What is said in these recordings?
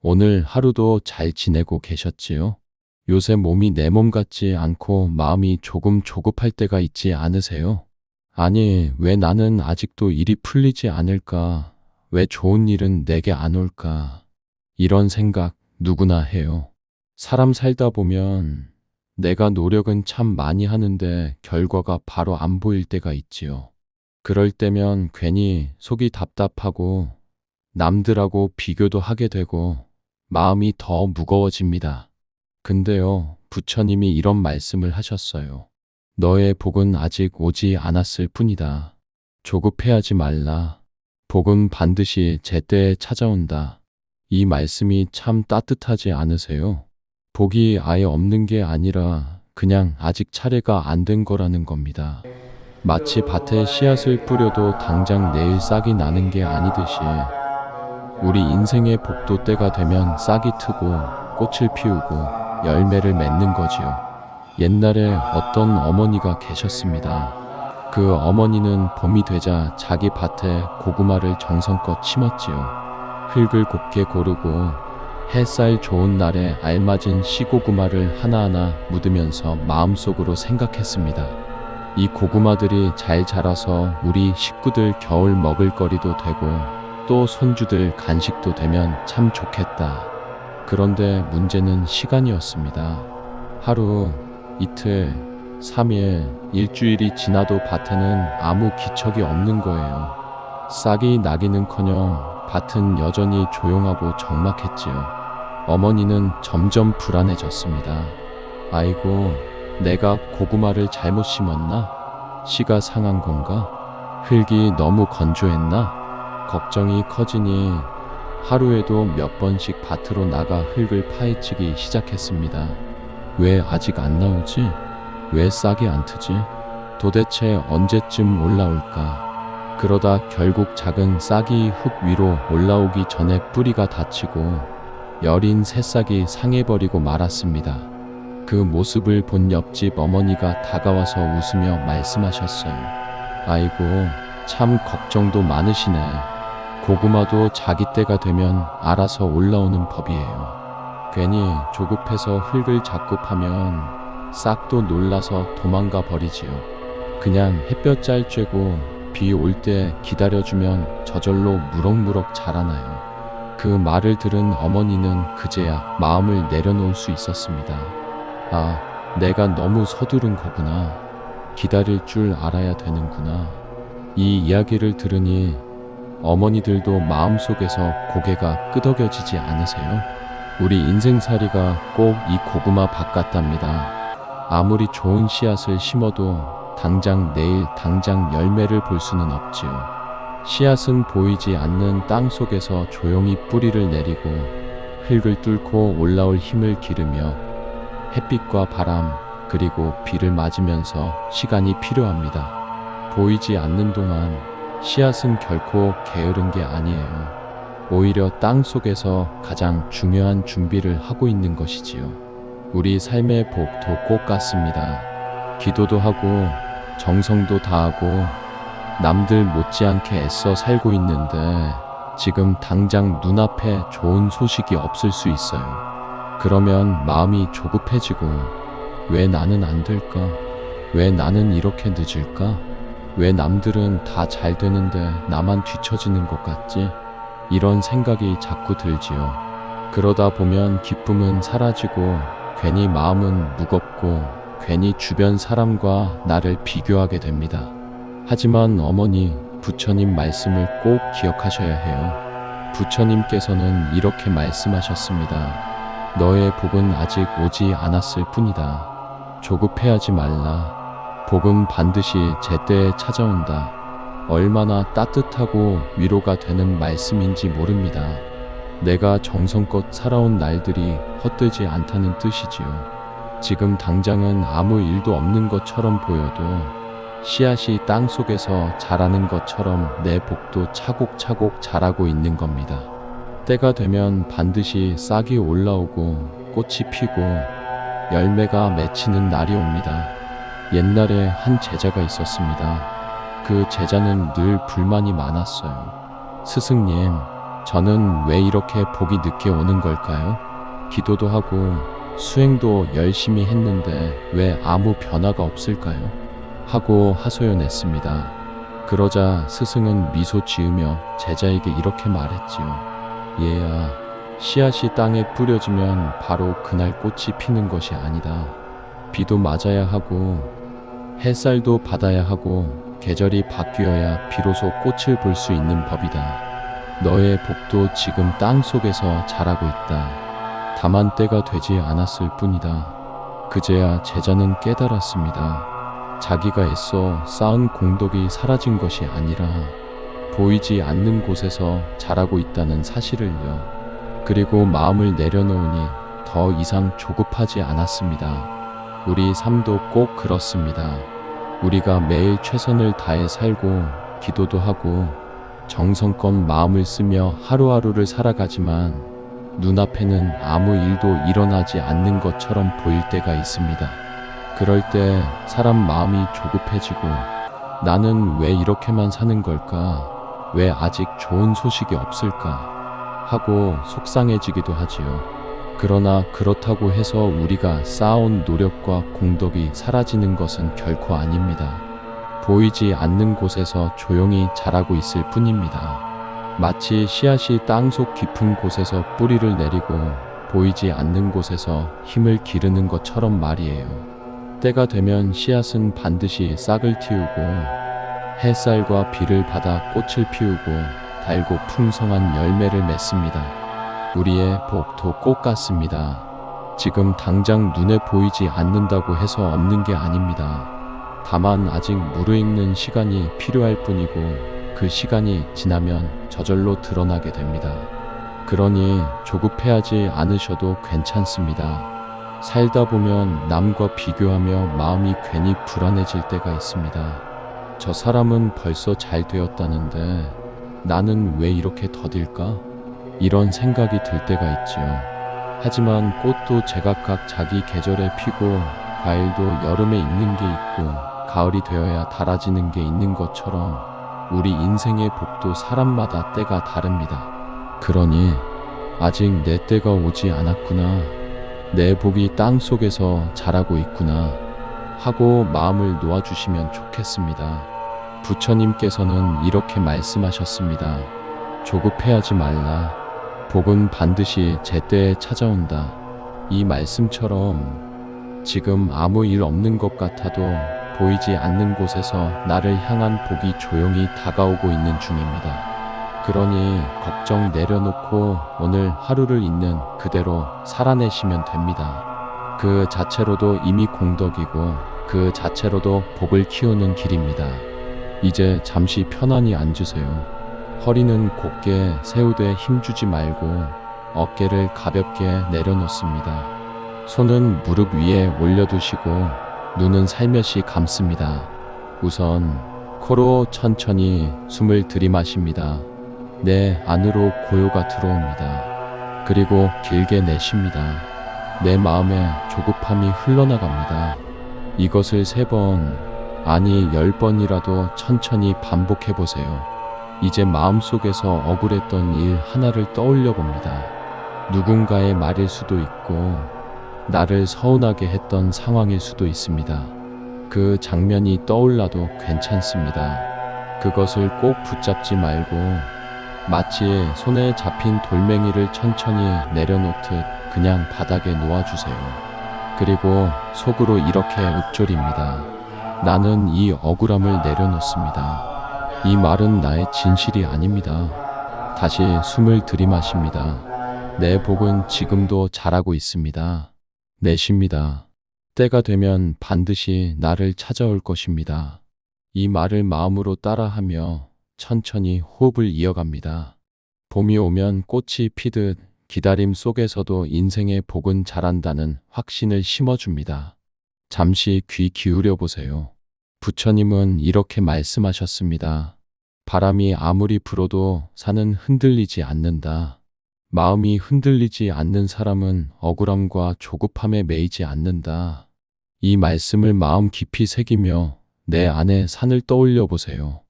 오늘 하루도 잘 지내고 계셨지요? 요새 몸이 내 몸 같지 않고 마음이 조금 조급할 때가 있지 않으세요? 아니, 왜 나는 아직도 일이 풀리지 않을까? 왜 좋은 일은 내게 안 올까? 이런 생각 누구나 해요. 사람 살다 보면 내가 노력은 참 많이 하는데 결과가 바로 안 보일 때가 있지요. 그럴 때면 괜히 속이 답답하고 남들하고 비교도 하게 되고 마음이 더 무거워집니다. 근데요, 부처님이 이런 말씀을 하셨어요. 너의 복은 아직 오지 않았을 뿐이다. 조급해하지 말라. 복은 반드시 제때에 찾아온다. 이 말씀이 참 따뜻하지 않으세요? 복이 아예 없는 게 아니라 그냥 아직 차례가 안 된 거라는 겁니다. 마치 밭에 씨앗을 뿌려도 당장 내일 싹이 나는 게 아니듯이 우리 인생의 복도 때가 되면 싹이 트고 꽃을 피우고 열매를 맺는 거지요. 옛날에 어떤 어머니가 계셨습니다. 그 어머니는 봄이 되자 자기 밭에 고구마를 정성껏 심었지요. 흙을 곱게 고르고 햇살 좋은 날에 알맞은 씨고구마를 하나하나 묻으면서 마음속으로 생각했습니다. 이 고구마들이 잘 자라서 우리 식구들 겨울 먹을거리도 되고 또 손주들 간식도 되면 참 좋겠다. 그런데 문제는 시간이었습니다. 하루, 이틀, 3일, 일주일이 지나도 밭에는 아무 기척이 없는 거예요. 싹이 나기는커녕 밭은 여전히 조용하고 적막했지요. 어머니는 점점 불안해졌습니다. 아이고, 내가 고구마를 잘못 심었나? 씨가 상한 건가? 흙이 너무 건조했나? 걱정이 커지니 하루에도 몇 번씩 밭으로 나가 흙을 파헤치기 시작했습니다. 왜 아직 안 나오지? 왜 싹이 안 트지? 도대체 언제쯤 올라올까? 그러다 결국 작은 싹이 흙 위로 올라오기 전에 뿌리가 다치고 여린 새싹이 상해버리고 말았습니다. 그 모습을 본 옆집 어머니가 다가와서 웃으며 말씀하셨어요. 아이고, 참 걱정도 많으시네. 고구마도 자기 때가 되면 알아서 올라오는 법이에요. 괜히 조급해서 흙을 잡고 파면 싹도 놀라서 도망가 버리지요. 그냥 햇볕 잘 쬐고 비 올 때 기다려주면 저절로 무럭무럭 자라나요. 그 말을 들은 어머니는 그제야 마음을 내려놓을 수 있었습니다. 아, 내가 너무 서두른 거구나. 기다릴 줄 알아야 되는구나. 이 이야기를 들으니 어머니들도 마음속에서 고개가 끄덕여지지 않으세요? 우리 인생살이가 꼭 이 고구마 밭 같답니다. 아무리 좋은 씨앗을 심어도 당장 내일 당장 열매를 볼 수는 없지요. 씨앗은 보이지 않는 땅 속에서 조용히 뿌리를 내리고 흙을 뚫고 올라올 힘을 기르며 햇빛과 바람 그리고 비를 맞으면서 시간이 필요합니다. 보이지 않는 동안 씨앗은 결코 게으른 게 아니에요. 오히려 땅 속에서 가장 중요한 준비를 하고 있는 것이지요. 우리 삶의 복도 꽃 같습니다. 기도도 하고 정성도 다하고 남들 못지않게 애써 살고 있는데 지금 당장 눈앞에 좋은 소식이 없을 수 있어요. 그러면 마음이 조급해지고 왜 나는 안 될까? 왜 나는 이렇게 늦을까? 왜 남들은 다 잘 되는데 나만 뒤처지는 것 같지? 이런 생각이 자꾸 들지요. 그러다 보면 기쁨은 사라지고 괜히 마음은 무겁고 괜히 주변 사람과 나를 비교하게 됩니다. 하지만 어머니, 부처님 말씀을 꼭 기억하셔야 해요. 부처님께서는 이렇게 말씀하셨습니다. 너의 복은 아직 오지 않았을 뿐이다. 조급해하지 말라. 복은 반드시 제때에 찾아온다. 얼마나 따뜻하고 위로가 되는 말씀인지 모릅니다. 내가 정성껏 살아온 날들이 헛되지 않다는 뜻이지요. 지금 당장은 아무 일도 없는 것처럼 보여도 씨앗이 땅 속에서 자라는 것처럼 내 복도 차곡차곡 자라고 있는 겁니다. 때가 되면 반드시 싹이 올라오고 꽃이 피고 열매가 맺히는 날이 옵니다. 옛날에 한 제자가 있었습니다. 그 제자는 늘 불만이 많았어요. 스승님, 저는 왜 이렇게 복이 늦게 오는 걸까요? 기도도 하고 수행도 열심히 했는데 왜 아무 변화가 없을까요? 하고 하소연했습니다. 그러자 스승은 미소 지으며 제자에게 이렇게 말했지요. 얘야, 씨앗이 땅에 뿌려지면 바로 그날 꽃이 피는 것이 아니다. 비도 맞아야 하고 햇살도 받아야 하고 계절이 바뀌어야 비로소 꽃을 볼 수 있는 법이다. 너의 복도 지금 땅 속에서 자라고 있다. 다만 때가 되지 않았을 뿐이다. 그제야 제자는 깨달았습니다. 자기가 애써 쌓은 공덕이 사라진 것이 아니라 보이지 않는 곳에서 자라고 있다는 사실을요. 그리고 마음을 내려놓으니 더 이상 조급하지 않았습니다. 우리 삶도 꼭 그렇습니다. 우리가 매일 최선을 다해 살고 기도도 하고 정성껏 마음을 쓰며 하루하루를 살아가지만 눈앞에는 아무 일도 일어나지 않는 것처럼 보일 때가 있습니다. 그럴 때 사람 마음이 조급해지고 나는 왜 이렇게만 사는 걸까? 왜 아직 좋은 소식이 없을까? 하고 속상해지기도 하지요. 그러나 그렇다고 해서 우리가 쌓아온 노력과 공덕이 사라지는 것은 결코 아닙니다. 보이지 않는 곳에서 조용히 자라고 있을 뿐입니다. 마치 씨앗이 땅속 깊은 곳에서 뿌리를 내리고 보이지 않는 곳에서 힘을 기르는 것처럼 말이에요. 때가 되면 씨앗은 반드시 싹을 틔우고 햇살과 비를 받아 꽃을 피우고 달고 풍성한 열매를 맺습니다. 우리의 복도 꽃 같습니다. 지금 당장 눈에 보이지 않는다고 해서 없는 게 아닙니다. 다만 아직 무르익는 시간이 필요할 뿐이고 그 시간이 지나면 저절로 드러나게 됩니다. 그러니 조급해하지 않으셔도 괜찮습니다. 살다 보면 남과 비교하며 마음이 괜히 불안해질 때가 있습니다. 저 사람은 벌써 잘 되었다는데 나는 왜 이렇게 더딜까? 이런 생각이 들 때가 있지요. 하지만 꽃도 제각각 자기 계절에 피고 과일도 여름에 익는 게 있고 가을이 되어야 달아지는 게 있는 것처럼 우리 인생의 복도 사람마다 때가 다릅니다. 그러니 아직 내 때가 오지 않았구나. 내 복이 땅 속에서 자라고 있구나 하고 마음을 놓아주시면 좋겠습니다. 부처님께서는 이렇게 말씀하셨습니다. 조급해하지 말라. 복은 반드시 제때에 찾아온다. 이 말씀처럼 지금 아무 일 없는 것 같아도 보이지 않는 곳에서 나를 향한 복이 조용히 다가오고 있는 중입니다. 그러니 걱정 내려놓고 오늘 하루를 있는 그대로 살아내시면 됩니다. 그 자체로도 이미 공덕이고 그 자체로도 복을 키우는 길입니다. 이제 잠시 편안히 앉으세요. 허리는 곧게 세우되 힘주지 말고 어깨를 가볍게 내려놓습니다. 손은 무릎 위에 올려두시고 눈은 살며시 감습니다. 우선 코로 천천히 숨을 들이마십니다. 내 안으로 고요가 들어옵니다. 그리고 길게 내쉽니다. 내 마음에 조급함이 흘러나갑니다. 이것을 3번, 아니 10번이라도 천천히 반복해 보세요. 이제 마음속에서 억울했던 일 하나를 떠올려 봅니다. 누군가의 말일 수도 있고 나를 서운하게 했던 상황일 수도 있습니다. 그 장면이 떠올라도 괜찮습니다. 그것을 꼭 붙잡지 말고 마치 손에 잡힌 돌멩이를 천천히 내려놓듯 그냥 바닥에 놓아주세요. 그리고 속으로 이렇게 읊조립니다. 나는 이 억울함을 내려놓습니다. 이 말은 나의 진실이 아닙니다. 다시 숨을 들이마십니다. 내 복은 지금도 자라고 있습니다. 내쉽니다. 때가 되면 반드시 나를 찾아올 것입니다. 이 말을 마음으로 따라하며 천천히 호흡을 이어갑니다. 봄이 오면 꽃이 피듯 기다림 속에서도 인생의 복은 자란다는 확신을 심어줍니다. 잠시 귀 기울여 보세요. 부처님은 이렇게 말씀하셨습니다. 바람이 아무리 불어도 산은 흔들리지 않는다. 마음이 흔들리지 않는 사람은 억울함과 조급함에 매이지 않는다. 이 말씀을 마음 깊이 새기며 내 안에 산을 떠올려 보세요.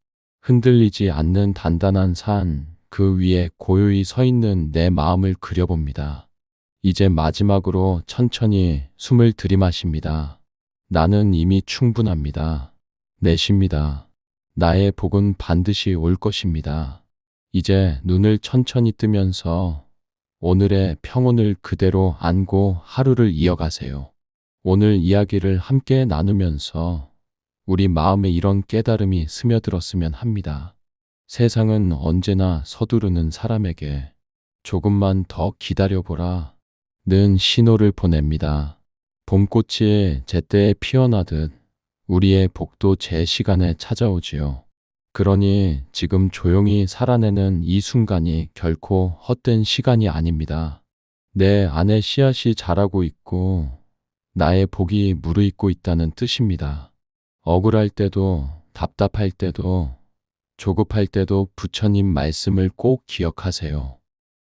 흔들리지 않는 단단한 산, 그 위에 고요히 서 있는 내 마음을 그려봅니다. 이제 마지막으로 천천히 숨을 들이마십니다. 나는 이미 충분합니다. 내쉽니다. 나의 복은 반드시 올 것입니다. 이제 눈을 천천히 뜨면서 오늘의 평온을 그대로 안고 하루를 이어가세요. 오늘 이야기를 함께 나누면서 우리 마음에 이런 깨달음이 스며들었으면 합니다. 세상은 언제나 서두르는 사람에게 조금만 더 기다려보라 는 신호를 보냅니다. 봄꽃이 제때에 피어나듯 우리의 복도 제 시간에 찾아오지요. 그러니 지금 조용히 살아내는 이 순간이 결코 헛된 시간이 아닙니다. 내 안에 씨앗이 자라고 있고 나의 복이 무르익고 있다는 뜻입니다. 억울할 때도 답답할 때도 조급할 때도 부처님 말씀을 꼭 기억하세요.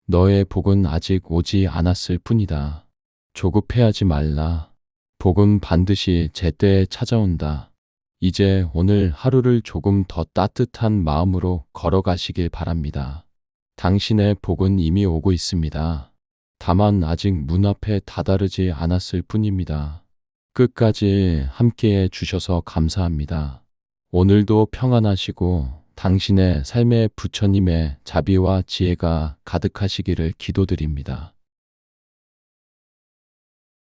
너의 복은 아직 오지 않았을 뿐이다. 조급해하지 말라. 복은 반드시 제때에 찾아온다. 이제 오늘 하루를 조금 더 따뜻한 마음으로 걸어가시길 바랍니다. 당신의 복은 이미 오고 있습니다. 다만 아직 문 앞에 다다르지 않았을 뿐입니다. 끝까지 함께해 주셔서 감사합니다. 오늘도 평안하시고 당신의 삶에 부처님의 자비와 지혜가 가득하시기를 기도드립니다.